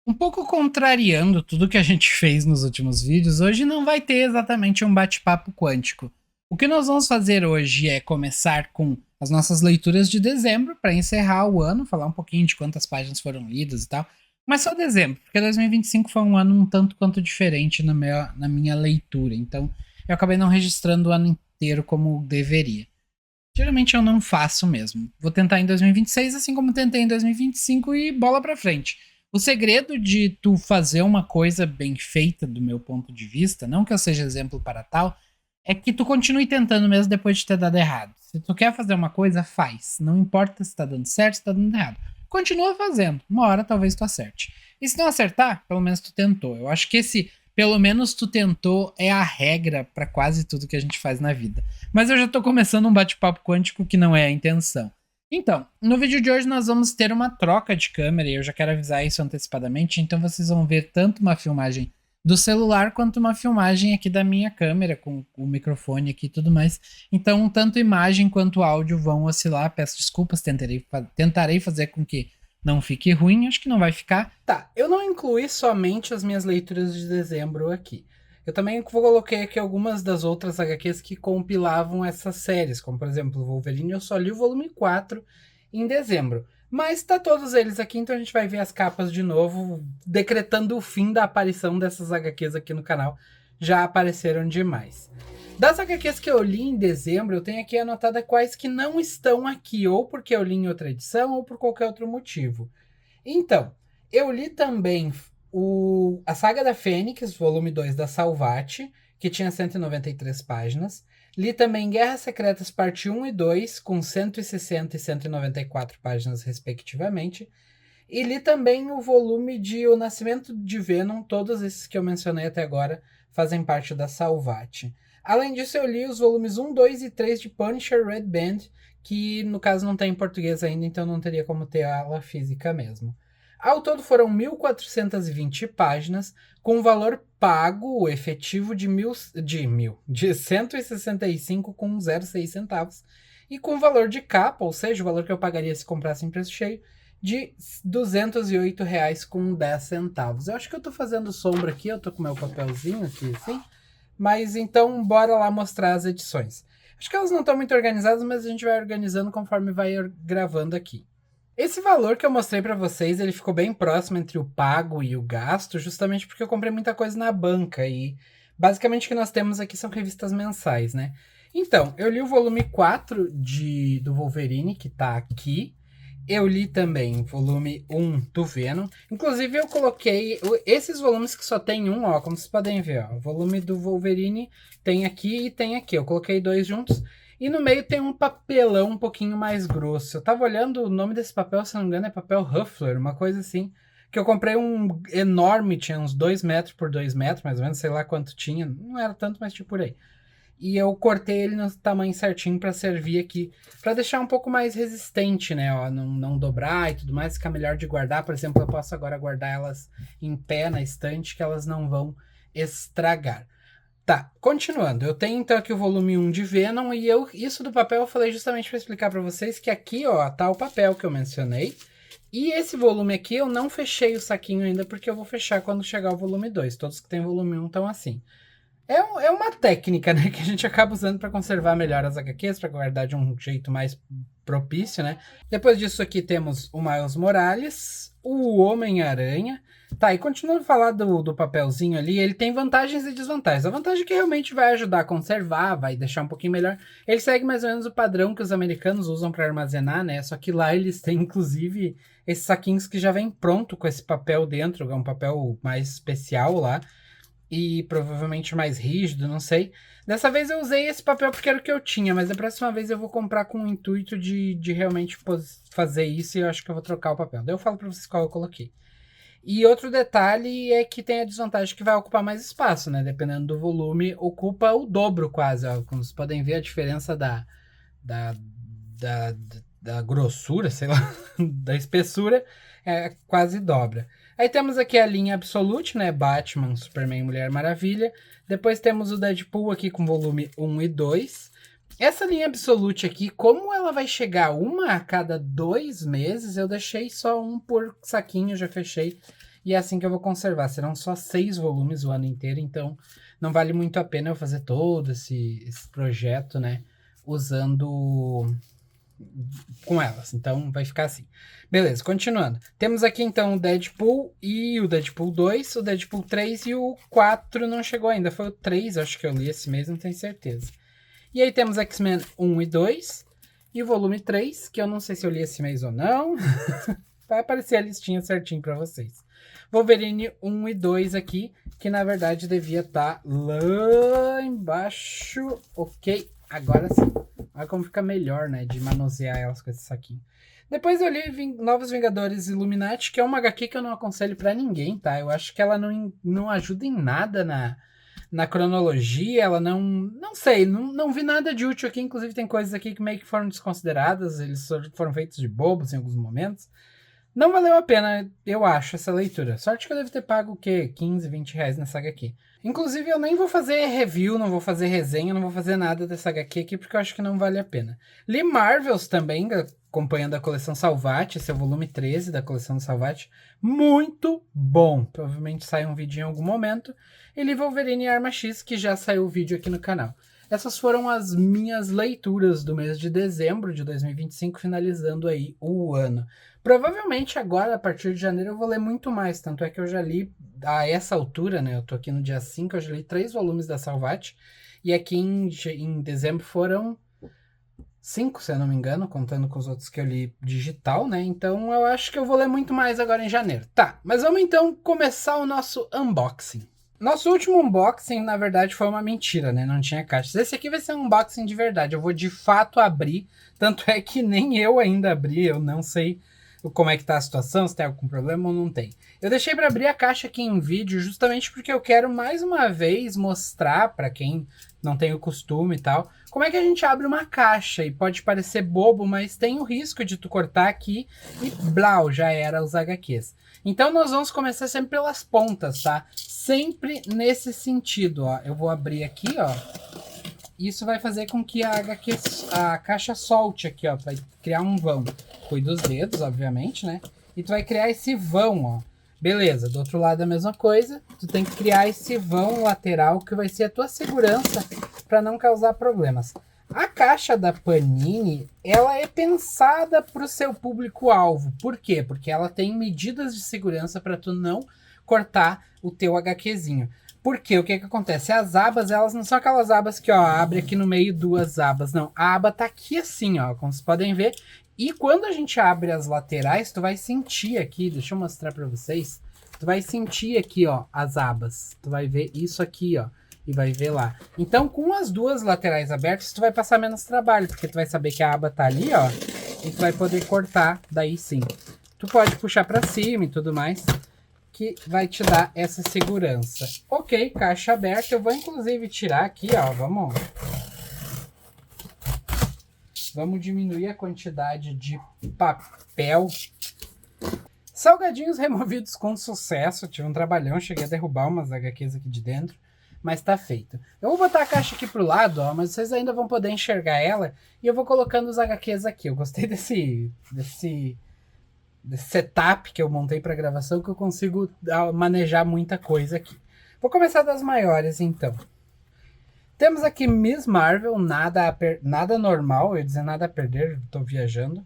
Um pouco contrariando tudo que a gente fez nos últimos vídeos, hoje não vai ter exatamente um bate-papo quântico. O que nós vamos fazer hoje é começar com as nossas leituras de dezembro para encerrar o ano, falar um pouquinho de quantas páginas foram lidas e tal. Mas só dezembro, porque 2025 foi um ano um tanto quanto diferente na minha leitura. Então eu acabei não registrando o ano inteiro como deveria. Geralmente eu não faço mesmo. Vou tentar em 2026, assim como tentei em 2025 e bola pra frente. O segredo de tu fazer uma coisa bem feita, do meu ponto de vista, não que eu seja exemplo para tal, é que tu continue tentando mesmo depois de ter dado errado. Se tu quer fazer uma coisa, faz. Não importa se tá dando certo, se tá dando errado. Continua fazendo. Uma hora talvez tu acerte. E se não acertar, pelo menos tu tentou. Eu acho que esse pelo menos tu tentou é a regra para quase tudo que a gente faz na vida. Mas eu já tô começando um bate-papo quântico que não é a intenção. Então, no vídeo de hoje nós vamos ter uma troca de câmera e eu já quero avisar isso antecipadamente, então vocês vão ver tanto uma filmagem do celular quanto uma filmagem aqui da minha câmera com o microfone aqui e tudo mais. Então, tanto imagem quanto áudio vão oscilar. Peço desculpas, tentarei fazer com que não fique ruim, acho que não vai ficar. Tá, eu não incluí somente as minhas leituras de dezembro aqui. Eu também coloquei aqui algumas das outras HQs que compilavam essas séries, como por exemplo o Wolverine, eu só li o volume 4 em dezembro. Mas tá todos eles aqui, então a gente vai ver as capas de novo, decretando o fim da aparição dessas HQs aqui no canal. Já apareceram demais. Das HQs que eu li em dezembro, eu tenho aqui anotada quais que não estão aqui, ou porque eu li em outra edição, ou por qualquer outro motivo. Então, eu li também a Saga da Fênix, volume 2 da Salvat, que tinha 193 páginas. Li também Guerras Secretas, parte 1 e 2, com 160 e 194 páginas, respectivamente. E li também o volume de O Nascimento de Venom, todos esses que eu mencionei até agora fazem parte da Salvat. Além disso, eu li os volumes 1, 2 e 3 de Punisher Red Band, que no caso não tem em português ainda, então não teria como ter ela física mesmo. Ao todo foram 1.420 páginas, com valor pago efetivo de 165,06 centavos, e com valor de capa, ou seja, o valor que eu pagaria se comprasse em preço cheio, de R$ 208,10 com 10 centavos. Eu acho que eu tô fazendo sombra aqui, eu tô com meu papelzinho aqui assim, mas então bora lá mostrar as edições. Acho que elas não estão muito organizadas, mas a gente vai organizando conforme vai gravando aqui. Esse valor que eu mostrei para vocês, ele ficou bem próximo entre o pago e o gasto, justamente porque eu comprei muita coisa na banca e basicamente o que nós temos aqui são revistas mensais, né? Então, eu li o volume 4 do Wolverine, que tá aqui. Eu li também volume 1 do Venom. Inclusive, eu coloquei esses volumes que só tem um, ó, como vocês podem ver, ó. O volume do Wolverine tem aqui e tem aqui. Eu coloquei dois juntos. E no meio tem um papelão um pouquinho mais grosso. Eu tava olhando o nome desse papel, se não me engano, é papel Ruffler, uma coisa assim. Que eu comprei um enorme, tinha uns 2 metros por 2 metros, mais ou menos, sei lá quanto tinha. Não era tanto, mas tipo por aí. E eu cortei ele no tamanho certinho para servir aqui, para deixar um pouco mais resistente, né? Ó, não dobrar e tudo mais, ficar melhor de guardar. Por exemplo, eu posso agora guardar elas em pé na estante, que elas não vão estragar. Tá, continuando. Eu tenho então aqui o volume 1 de Venom e isso do papel eu falei justamente para explicar para vocês que aqui, ó, tá o papel que eu mencionei. E esse volume aqui eu não fechei o saquinho ainda porque eu vou fechar quando chegar o volume 2. Todos que tem volume 1 estão assim. É uma técnica, né, que a gente acaba usando para conservar melhor as HQs, para guardar de um jeito mais propício, né? Depois disso aqui temos o Miles Morales, o Homem-Aranha. Tá, e continuando a falar do papelzinho ali, ele tem vantagens e desvantagens. A vantagem é que realmente vai ajudar a conservar, vai deixar um pouquinho melhor. Ele segue mais ou menos o padrão que os americanos usam para armazenar, né? Só que lá eles têm, inclusive, esses saquinhos que já vem pronto com esse papel dentro, é um papel mais especial lá e provavelmente mais rígido, não sei. Dessa vez eu usei esse papel porque era o que eu tinha, mas da próxima vez eu vou comprar com o intuito de realmente fazer isso e eu acho que eu vou trocar o papel. Daí eu falo pra vocês qual eu coloquei. E outro detalhe é que tem a desvantagem que vai ocupar mais espaço, né? Dependendo do volume, ocupa o dobro quase. Ó. Como vocês podem ver a diferença da, da, da grossura, sei lá, da espessura, é quase dobra. Aí temos aqui a linha Absolute, né? Batman, Superman, Mulher Maravilha. Depois temos o Deadpool aqui com volume 1 e 2. Essa linha Absolute aqui, como ela vai chegar uma a cada 2 meses, eu deixei só um por saquinho, já fechei. E é assim que eu vou conservar. Serão só 6 volumes o ano inteiro, então não vale muito a pena eu fazer todo esse projeto, né? Usando com elas. Então vai ficar assim. Beleza, continuando. Temos aqui então o Deadpool e o Deadpool 2, o Deadpool 3 e o 4 não chegou ainda. Foi o 3, acho que eu li esse mês, não tenho certeza. E aí temos X-Men 1 e 2 e o volume 3, que eu não sei se eu li esse mês ou não. Vai aparecer a listinha certinho para vocês. Wolverine 1 e 2 aqui, que na verdade devia estar lá embaixo. Ok, agora sim. Olha como fica melhor, né, de manusear elas com esse saquinho. Depois eu li Novos Vingadores Illuminati, que é uma HQ que eu não aconselho pra ninguém, tá? Eu acho que ela não ajuda em nada na cronologia, ela não sei, não vi nada de útil aqui, inclusive tem coisas aqui que meio que foram desconsideradas, eles foram feitos de bobos em alguns momentos. Não valeu a pena, eu acho, essa leitura. Sorte que eu devo ter pago o quê? 15, 20 reais nessa HQ. Inclusive, eu nem vou fazer review, não vou fazer resenha, não vou fazer nada dessa HQ aqui, porque eu acho que não vale a pena. Li Marvels também, acompanhando a coleção Salvati, esse é o volume 13 da coleção Salvati. Muito bom! Provavelmente sai um vídeo em algum momento. E li Wolverine e Arma X, que já saiu o vídeo aqui no canal. Essas foram as minhas leituras do mês de dezembro de 2025, finalizando aí o ano. Provavelmente agora, a partir de janeiro, eu vou ler muito mais. Tanto é que eu já li, a essa altura, né? Eu tô aqui no dia 5, eu já li 3 volumes da Salvati. E aqui em dezembro foram 5, se eu não me engano, contando com os outros que eu li digital, né? Então eu acho que eu vou ler muito mais agora em janeiro. Tá, mas vamos então começar o nosso unboxing. Nosso último unboxing, na verdade, foi uma mentira, né? Não tinha caixas. Esse aqui vai ser um unboxing de verdade. Eu vou de fato abrir. Tanto é que nem eu ainda abri. Eu não sei como é que tá a situação, se tem algum problema ou não tem. Eu deixei para abrir a caixa aqui em vídeo justamente porque eu quero mais uma vez mostrar para quem não tem o costume e tal, como é que a gente abre uma caixa. E pode parecer bobo, mas tem o risco de tu cortar aqui e blau, já era os HQs. Então nós vamos começar sempre pelas pontas, tá? Sempre nesse sentido, ó. Eu vou abrir aqui, ó. Isso vai fazer com que a caixa solte aqui, ó. Vai criar um vão. Cuida dos dedos, obviamente, né? E tu vai criar esse vão, ó. Beleza, do outro lado a mesma coisa. Tu tem que criar esse vão lateral que vai ser a tua segurança para não causar problemas. A caixa da Panini, ela é pensada para o seu público-alvo. Por quê? Porque ela tem medidas de segurança para tu não cortar o teu HQzinho. Porque o que acontece? As abas, elas não são aquelas abas que, ó, abre aqui no meio 2 abas, não. A aba tá aqui assim, ó, como vocês podem ver. E quando a gente abre as laterais, tu vai sentir aqui, deixa eu mostrar para vocês. Tu vai sentir aqui, ó, as abas. Tu vai ver isso aqui, ó. E vai ver lá. Então, com as duas laterais abertas, tu vai passar menos trabalho, porque tu vai saber que a aba tá ali, ó, e tu vai poder cortar daí sim. Tu pode puxar para cima e tudo mais, que vai te dar essa segurança. Ok, caixa aberta. Eu vou inclusive tirar aqui, ó, vamos diminuir a quantidade de papel. Salgadinhos removidos com sucesso. Tive um trabalhão, cheguei a derrubar umas HQs aqui de dentro. Mas tá feito. Eu vou botar a caixa aqui pro lado, ó, mas vocês ainda vão poder enxergar ela. E eu vou colocando os HQs aqui. Eu gostei desse setup que eu montei para gravação, que eu consigo manejar muita coisa aqui. Vou começar das maiores, então. Temos aqui Miss Marvel, nada normal, eu ia dizer nada a perder, tô viajando.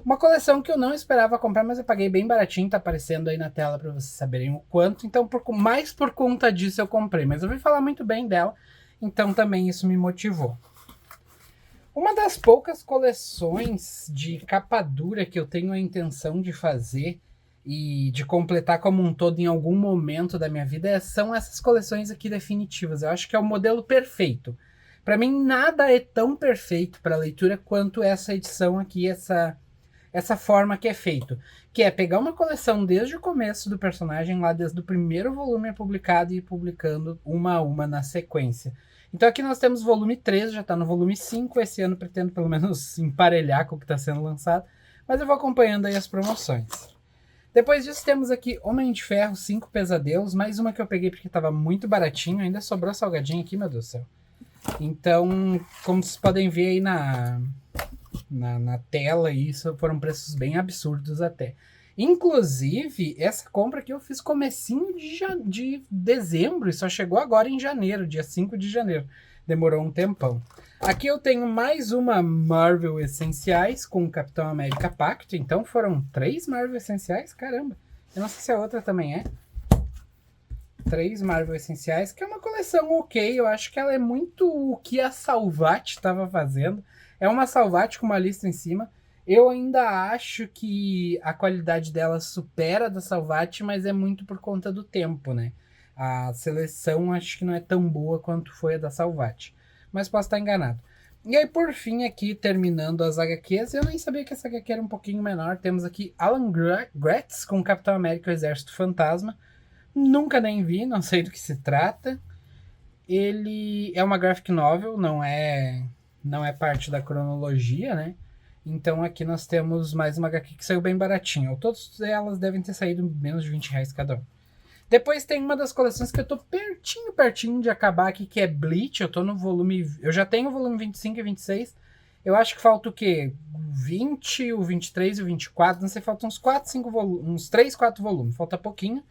Uma coleção que eu não esperava comprar, mas eu paguei bem baratinho, tá aparecendo aí na tela para vocês saberem o quanto. Então, mais por conta disso eu comprei, mas eu ouvi falar muito bem dela, então também isso me motivou. Uma das poucas coleções de capa dura que eu tenho a intenção de fazer e de completar como um todo em algum momento da minha vida são essas coleções aqui definitivas. Eu acho que é o modelo perfeito. Para mim, nada é tão perfeito para leitura quanto essa edição aqui, essa forma que é feito, que é pegar uma coleção desde o começo do personagem, lá desde o primeiro volume publicado e ir publicando uma a uma na sequência. Então aqui nós temos volume 3, já está no volume 5, esse ano pretendo pelo menos emparelhar com o que está sendo lançado, mas eu vou acompanhando aí as promoções. Depois disso temos aqui Homem de Ferro 5 Pesadelos, mais uma que eu peguei porque estava muito baratinho, ainda sobrou salgadinho aqui, meu Deus do céu. Então, como vocês podem ver aí na tela, isso foram preços bem absurdos até. Inclusive, essa compra aqui eu fiz comecinho de dezembro e só chegou agora em janeiro, dia 5 de janeiro. Demorou um tempão. Aqui eu tenho mais uma Marvel Essenciais com o Capitão América Pacto. Então foram 3 Marvel Essenciais? Caramba. Eu não sei se a outra também é. 3 Marvel Essenciais, que é uma coleção ok. Eu acho que ela é muito o que a Salvat estava fazendo. É uma Salvat com uma lista em cima. Eu ainda acho que a qualidade dela supera a da Salvat, mas é muito por conta do tempo, né? A seleção acho que não é tão boa quanto foi a da Salvat. Mas posso estar enganado. E aí, por fim, aqui, terminando as HQs, eu nem sabia que essa HQ era um pouquinho menor. Temos aqui Alan Gratz com Capitão América e o Exército Fantasma. Nunca nem vi, não sei do que se trata. Ele é uma graphic novel, não é parte da cronologia, né? Então aqui nós temos mais uma HQ que saiu bem baratinha. Todas elas devem ter saído menos de 20 reais cada um. Depois tem uma das coleções que eu tô pertinho de acabar aqui, que é Bleach. Eu tô no volume... Eu já tenho o volume 25 e 26. Eu acho que falta o quê? O 20, o 23 e o 24. Não sei, faltam uns 4, 5 volumes. Uns 3, 4 volumes. Falta pouquinho.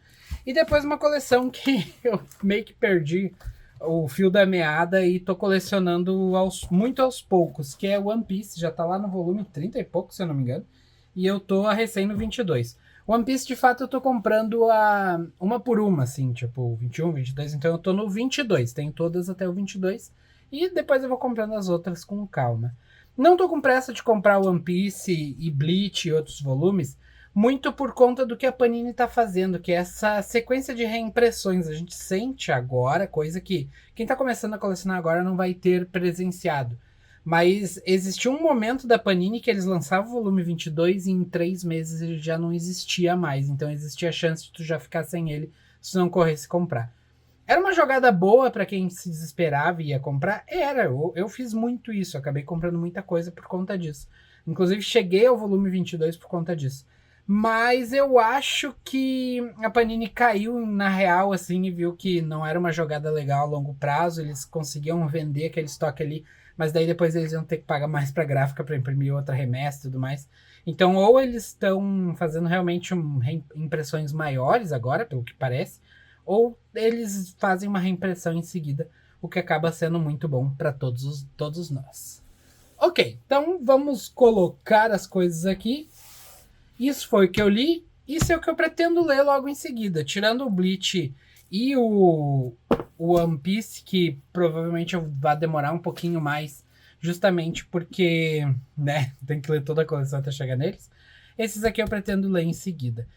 E depois uma coleção que eu meio que perdi o fio da meada e tô colecionando muito aos poucos, que é One Piece. Já tá lá no volume 30 e pouco, se eu não me engano. E eu tô a recém no 22. One Piece, de fato, eu tô comprando uma por uma, assim, tipo 21, 22. Então eu tô no 22. Tenho todas até o 22. E depois eu vou comprando as outras com calma. Não tô com pressa de comprar One Piece e Bleach e outros volumes, muito por conta do que a Panini tá fazendo, que é essa sequência de reimpressões. A gente sente agora, coisa que quem tá começando a colecionar agora não vai ter presenciado. Mas existiu um momento da Panini que eles lançavam o volume 22 e em 3 meses ele já não existia mais. Então existia a chance de tu já ficar sem ele se não corresse comprar. Era uma jogada boa para quem se desesperava e ia comprar? Era, eu fiz muito isso, acabei comprando muita coisa por conta disso. Inclusive cheguei ao volume 22 por conta disso. Mas eu acho que a Panini caiu na real, assim, e viu que não era uma jogada legal a longo prazo. Eles conseguiam vender aquele estoque ali, mas daí depois eles iam ter que pagar mais pra gráfica para imprimir outra remessa e tudo mais. Então, ou eles estão fazendo realmente impressões maiores agora, pelo que parece, ou eles fazem uma reimpressão em seguida, o que acaba sendo muito bom para todos nós. Ok, então vamos colocar as coisas aqui. Isso foi o que eu li, isso é o que eu pretendo ler logo em seguida. Tirando o Bleach e o One Piece, que provavelmente vai demorar um pouquinho mais, justamente porque, né, tem que ler toda a coleção até chegar neles. Esses aqui eu pretendo ler em seguida.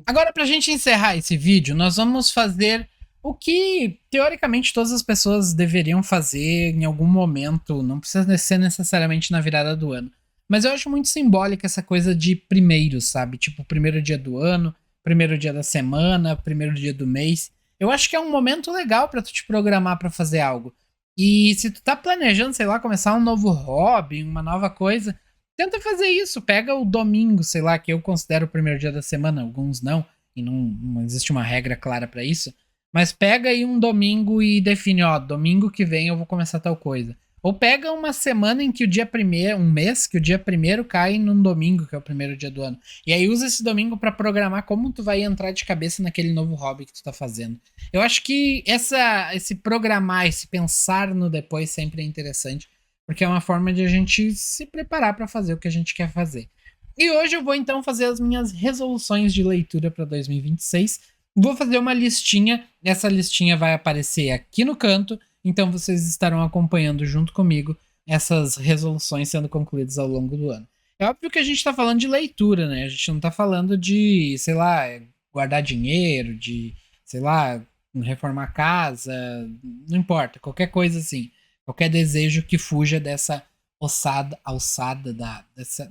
Agora, pra gente encerrar esse vídeo, nós vamos fazer o que, teoricamente, todas as pessoas deveriam fazer em algum momento. Não precisa ser necessariamente na virada do ano. Mas eu acho muito simbólica essa coisa de primeiro, sabe? Tipo, primeiro dia do ano, primeiro dia da semana, primeiro dia do mês. Eu acho que é um momento legal pra tu te programar pra fazer algo. E se tu tá planejando, sei lá, começar um novo hobby, uma nova coisa, tenta fazer isso. Pega o domingo, sei lá, que eu considero o primeiro dia da semana, alguns não, e não existe uma regra clara pra isso. Mas pega aí um domingo e define, ó, domingo que vem eu vou começar tal coisa. Ou pega uma semana em que o dia primeiro, um mês, que o dia primeiro cai num domingo, que é o primeiro dia do ano. E aí usa esse domingo pra programar como tu vai entrar de cabeça naquele novo hobby que tu tá fazendo. Eu acho que esse programar, esse pensar no depois sempre é interessante, porque é uma forma de a gente se preparar pra fazer o que a gente quer fazer. E hoje eu vou então fazer as minhas resoluções de leitura pra 2026. Vou fazer uma listinha, essa listinha vai aparecer aqui no canto, então vocês estarão acompanhando junto comigo essas resoluções sendo concluídas ao longo do ano. É óbvio que a gente tá falando de leitura, né? A gente não tá falando de, sei lá, guardar dinheiro, de, sei lá, reformar a casa, não importa, qualquer coisa assim. Qualquer desejo que fuja dessa alçada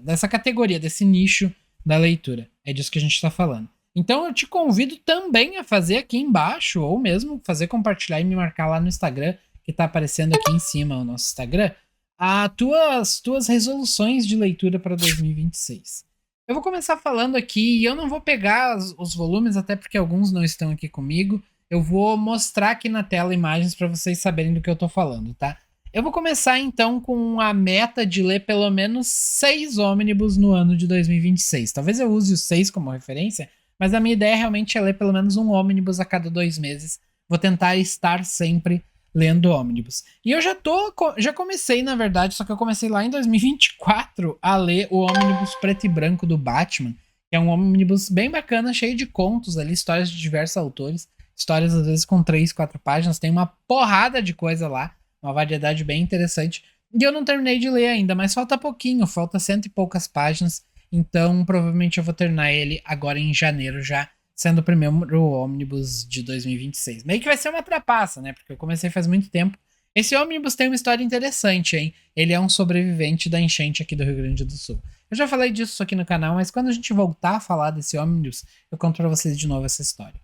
dessa categoria, desse nicho da leitura. É disso que a gente tá falando. Então eu te convido também a fazer aqui embaixo, ou mesmo fazer compartilhar e me marcar lá no Instagram, que tá aparecendo aqui em cima o nosso Instagram, as tuas resoluções de leitura para 2026. Eu vou começar falando aqui, e eu não vou pegar os volumes, até porque alguns não estão aqui comigo. Eu vou mostrar aqui na tela imagens para vocês saberem do que eu tô falando, tá? Eu vou começar então com a meta de ler pelo menos 6 ônibus no ano de 2026. Talvez eu use os 6 como referência, mas a minha ideia realmente é ler pelo menos um ônibus a cada 2 meses. Vou tentar estar sempre lendo ônibus. E eu já comecei, na verdade, só que eu comecei lá em 2024 a ler o ônibus preto e branco do Batman, que é um ônibus bem bacana, cheio de contos ali, histórias de diversos autores, histórias às vezes com 3, 4 páginas, tem uma porrada de coisa lá, uma variedade bem interessante. E eu não terminei de ler ainda, mas falta pouquinho, falta 100 e poucas páginas, então provavelmente eu vou terminar ele agora em janeiro já, sendo o primeiro ônibus de 2026. Meio que vai ser uma trapaça, né? Porque eu comecei faz muito tempo. Esse ônibus tem uma história interessante, hein? Ele é um sobrevivente da enchente aqui do Rio Grande do Sul. Eu já falei disso aqui no canal, mas quando a gente voltar a falar desse ônibus, eu conto pra vocês de novo essa história.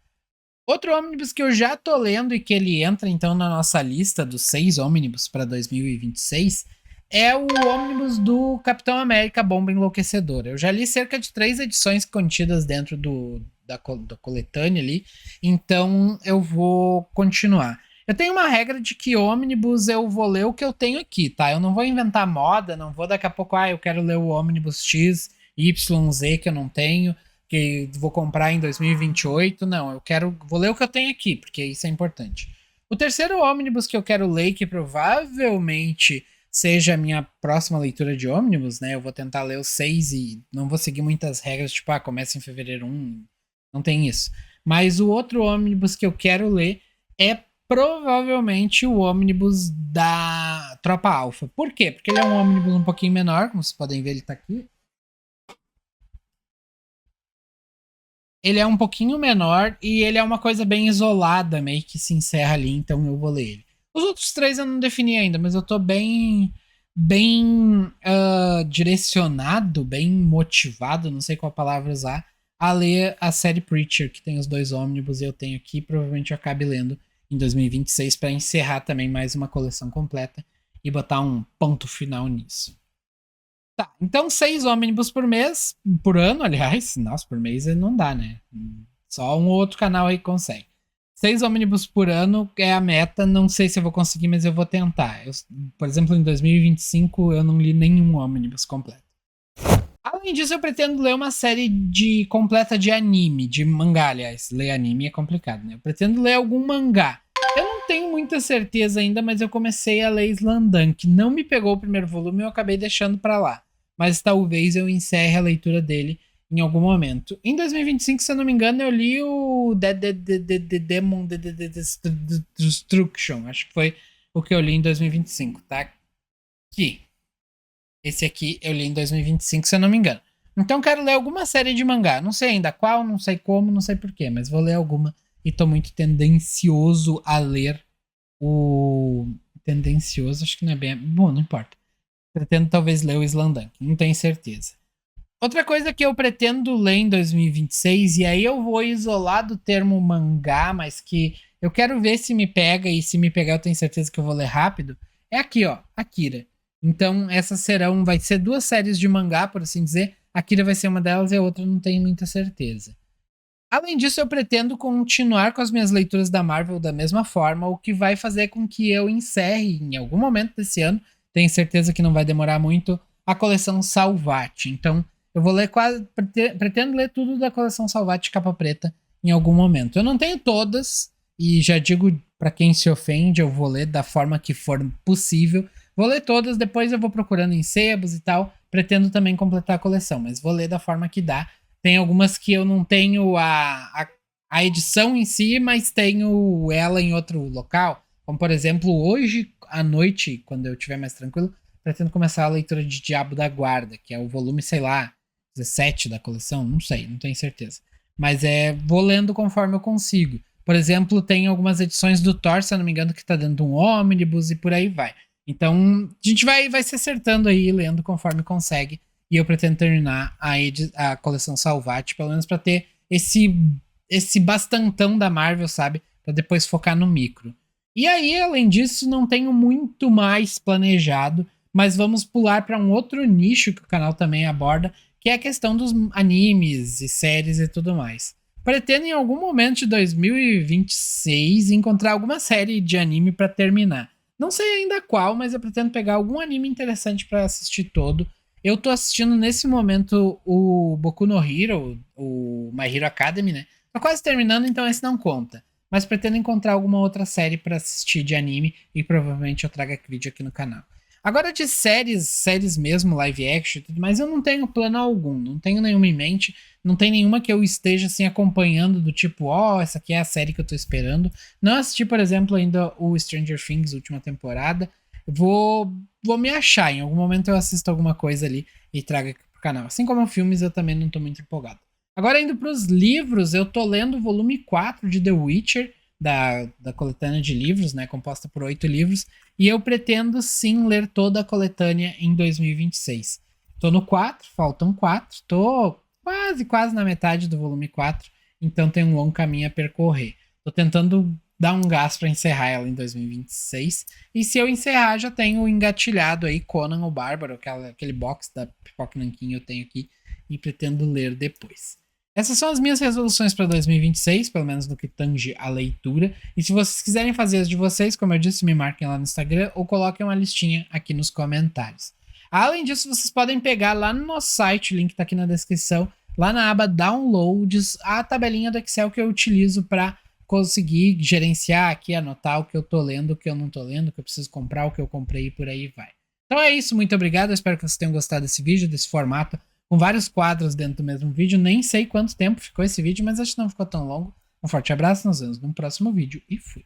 Outro ônibus que eu já tô lendo e que ele entra então na nossa lista dos 6 ônibus para 2026 é o ônibus do Capitão América Bomba Enlouquecedora. Eu já li cerca de 3 edições contidas dentro da coletânea ali, então eu vou continuar. Eu tenho uma regra de que ônibus eu vou ler o que eu tenho aqui, tá? Eu não vou inventar moda, não vou daqui a pouco, eu quero ler o ônibus X, Y, Z que eu não tenho, que vou comprar em 2028. Não, vou ler o que eu tenho aqui, porque isso é importante. O terceiro ônibus que eu quero ler, que provavelmente seja a minha próxima leitura de ônibus, né? Eu vou tentar ler os 6 e não vou seguir muitas regras, tipo, começa em fevereiro 1, não tem isso. Mas o outro ônibus que eu quero ler é provavelmente o ônibus da Tropa Alpha. Por quê? Porque ele é um ônibus um pouquinho menor, como vocês podem ver, ele tá aqui. Ele é um pouquinho menor e ele é uma coisa bem isolada, meio que se encerra ali, então eu vou ler ele. Os outros 3 eu não defini ainda, mas eu tô bem direcionado, bem motivado, não sei qual palavra usar, a ler a série Preacher, que tem os 2 ônibus e eu tenho aqui, provavelmente eu acabe lendo em 2026 para encerrar também mais uma coleção completa e botar um ponto final nisso. Tá, então 6 ônibus por mês, por ano, aliás. Nossa, por mês não dá, né? Só um ou outro canal aí consegue. 6 ônibus por ano é a meta. Não sei se eu vou conseguir, mas eu vou tentar. Por exemplo, em 2025 eu não li nenhum ônibus completo. Além disso, eu pretendo ler uma série completa de anime, de mangá, aliás. Ler anime é complicado, né? Eu pretendo ler algum mangá. Eu não tenho muita certeza ainda, mas eu comecei a ler Slandunk. Não me pegou o primeiro volume e eu acabei deixando pra lá. Mas talvez eu encerre a leitura dele em algum momento. Em 2025, se eu não me engano, eu li o Demon Destruction. Acho que foi o que eu li em 2025, tá? Aqui. Esse aqui eu li em 2025, se eu não me engano. Então quero ler alguma série de mangá. Não sei ainda qual, não sei como, não sei porquê, mas vou ler alguma. E tô muito tendencioso a ler o... Tendencioso, acho que não é bem... Bom, não importa. Pretendo talvez ler o Slandunk, não tenho certeza. Outra coisa que eu pretendo ler em 2026, e aí eu vou isolar do termo mangá, mas que eu quero ver se me pega, e se me pegar eu tenho certeza que eu vou ler rápido, é aqui, ó, Akira. Então essas vai ser 2 séries de mangá, por assim dizer. Akira vai ser uma delas e a outra não tenho muita certeza. Além disso, eu pretendo continuar com as minhas leituras da Marvel da mesma forma, o que vai fazer com que eu encerre em algum momento desse ano, tenho certeza que não vai demorar muito, a coleção Salvati. Então, eu vou ler pretendo ler tudo da coleção Salvati capa preta em algum momento. Eu não tenho todas, e já digo para quem se ofende, eu vou ler da forma que for possível. Vou ler todas, depois eu vou procurando em sebos e tal. Pretendo também completar a coleção, mas vou ler da forma que dá. Tem algumas que eu não tenho a edição em si, mas tenho ela em outro local. Como, por exemplo, hoje à noite, quando eu estiver mais tranquilo, pretendo começar a leitura de Diabo da Guarda, que é o volume, sei lá, 17 da coleção, não sei, não tenho certeza. Mas vou lendo conforme eu consigo. Por exemplo, tem algumas edições do Thor, se eu não me engano, que tá dando um ônibus e por aí vai. Então, a gente vai se acertando aí, lendo conforme consegue. E eu pretendo terminar a coleção Salvati, pelo menos pra ter esse bastantão da Marvel, sabe? Pra depois focar no micro. E aí, além disso, não tenho muito mais planejado, mas vamos pular para um outro nicho que o canal também aborda, que é a questão dos animes e séries e tudo mais. Pretendo em algum momento de 2026 encontrar alguma série de anime para terminar. Não sei ainda qual, mas eu pretendo pegar algum anime interessante pra assistir todo. Eu tô assistindo nesse momento o Boku no Hero, o My Hero Academy, né? Tá quase terminando, então esse não conta. Mas pretendo encontrar alguma outra série pra assistir de anime e provavelmente eu trago vídeo aqui no canal. Agora de séries mesmo, live action e tudo mais, eu não tenho plano algum, não tenho nenhuma em mente, não tem nenhuma que eu esteja assim acompanhando do tipo, ó, essa aqui é a série que eu tô esperando. Não assisti, por exemplo, ainda o Stranger Things, última temporada. Vou me achar, em algum momento eu assisto alguma coisa ali e trago aqui pro canal. Assim como filmes, eu também não tô muito empolgado. Agora indo pros livros, eu tô lendo o volume 4 de The Witcher, da coletânea de livros, né, composta por 8 livros, e eu pretendo sim ler toda a coletânea em 2026. Tô no 4, faltam 4, tô quase na metade do volume 4, então tem um longo caminho a percorrer. Tô tentando dar um gás para encerrar ela em 2026, e se eu encerrar já tenho engatilhado aí Conan o Bárbaro, aquele box da Pipoca Nanquim eu tenho aqui, e pretendo ler depois. Essas são as minhas resoluções para 2026, pelo menos no que tange a leitura. E se vocês quiserem fazer as de vocês, como eu disse, me marquem lá no Instagram ou coloquem uma listinha aqui nos comentários. Além disso, vocês podem pegar lá no nosso site, o link está aqui na descrição, lá na aba Downloads, a tabelinha do Excel que eu utilizo para conseguir gerenciar aqui, anotar o que eu tô lendo, o que eu não tô lendo, o que eu preciso comprar, o que eu comprei e por aí vai. Então é isso, muito obrigado, eu espero que vocês tenham gostado desse vídeo, desse formato, com vários quadros dentro do mesmo vídeo. Nem sei quanto tempo ficou esse vídeo, mas acho que não ficou tão longo. Um forte abraço, nos vemos no próximo vídeo e fui.